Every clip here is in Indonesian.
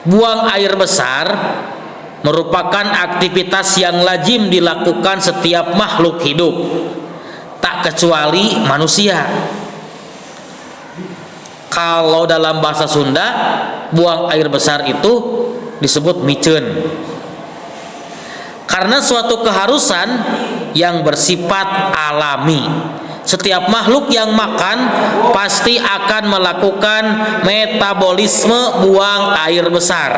buang air besar merupakan aktivitas yang lazim dilakukan setiap makhluk hidup, tak kecuali manusia. Kalau dalam bahasa Sunda, buang air besar itu disebut miceun. Karena suatu keharusan yang bersifat alami. Setiap makhluk yang makan pasti akan melakukan metabolisme buang air besar.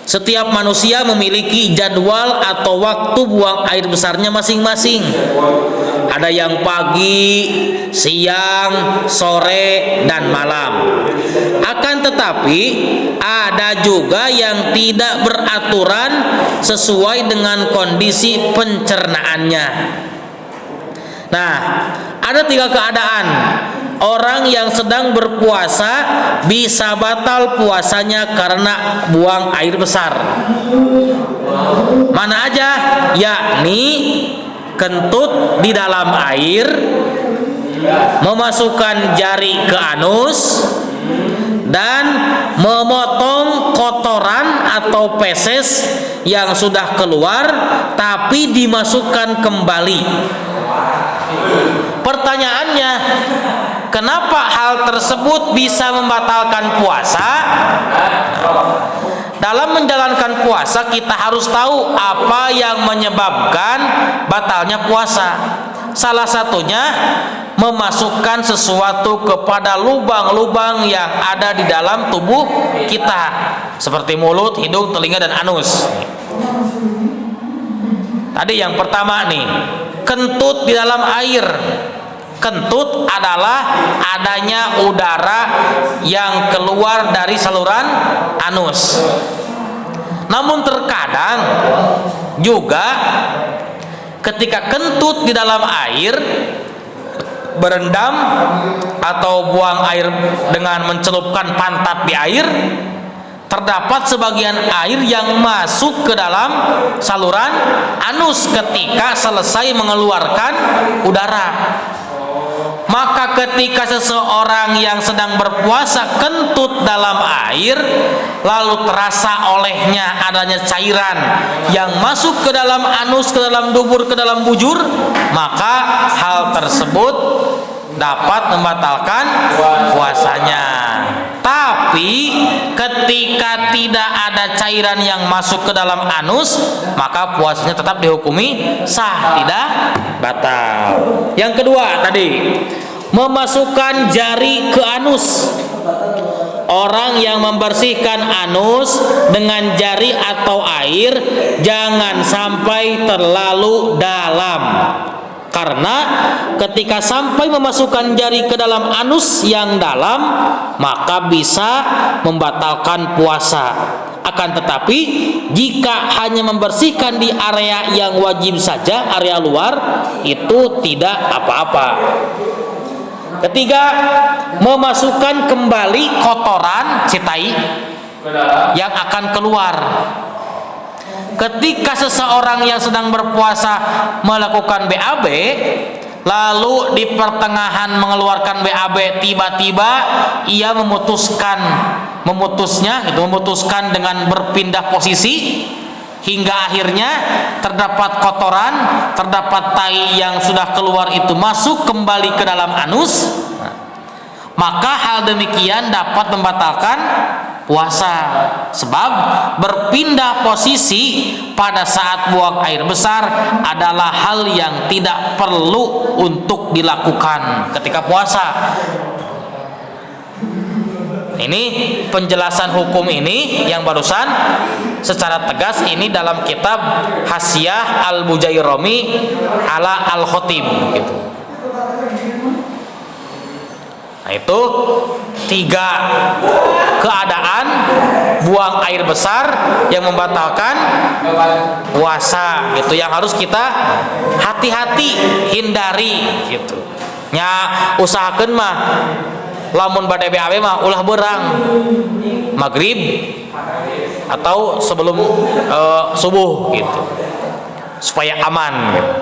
Setiap manusia memiliki jadwal atau waktu buang air besarnya masing-masing. Ada yang pagi, siang, sore, dan malam. Akan tetapi ada juga yang tidak beraturan sesuai dengan kondisi pencernaannya. Nah, ada 3 keadaan. Orang yang sedang berpuasa bisa batal puasanya karena buang air besar. Mana aja? Yakni kentut di dalam air, memasukkan jari ke anus, dan memotong kotoran atau feses yang sudah keluar tapi dimasukkan kembali. Pertanyaannya, kenapa hal tersebut bisa membatalkan puasa? Dalam menjalankan puasa kita harus tahu apa yang menyebabkan batalnya puasa. Salah satunya memasukkan sesuatu kepada lubang-lubang yang ada di dalam tubuh kita, seperti mulut, hidung, telinga, dan anus. Tadi yang pertama nih, kentut di dalam air. Kentut adalah adanya udara yang keluar dari saluran anus. Namun terkadang juga ketika kentut di dalam air berendam atau buang air dengan mencelupkan pantat di air, terdapat sebagian air yang masuk ke dalam saluran anus ketika selesai mengeluarkan udara. Maka ketika seseorang yang sedang berpuasa kentut dalam air, lalu terasa olehnya adanya cairan yang masuk ke dalam anus, ke dalam dubur, ke dalam bujur, maka hal tersebut dapat membatalkan puasanya. Tapi ketika tidak ada cairan yang masuk ke dalam anus, maka puasanya tetap dihukumi sah, tidak batal. Yang kedua tadi, memasukkan jari ke anus. Orang yang membersihkan anus dengan jari atau air jangan sampai terlalu dalam. Karena ketika sampai memasukkan jari ke dalam anus yang dalam, maka bisa membatalkan puasa. Akan tetapi jika hanya membersihkan di area yang wajib saja, area luar, itu tidak apa-apa. Ketiga, memasukkan kembali kotoran citai yang akan keluar. Ketika seseorang yang sedang berpuasa melakukan BAB, lalu di pertengahan mengeluarkan BAB tiba-tiba ia memutuskan dengan berpindah posisi hingga akhirnya terdapat kotoran, terdapat tai yang sudah keluar itu masuk kembali ke dalam anus, maka hal demikian dapat membatalkan puasa. Sebab berpindah posisi pada saat buang air besar adalah hal yang tidak perlu untuk dilakukan ketika puasa. Ini penjelasan hukum ini yang barusan secara tegas ini dalam kitab Hasyiah Al-Bujairami ala Al-Khatib gitu. Nah, itu 3 keadaan buang air besar yang membatalkan puasa gitu, yang harus kita hati-hati hindari gitu. Nya usahakeun mah lamun bade BAB mah ulah beurang maghrib atau sebelum subuh gitu supaya aman gitu.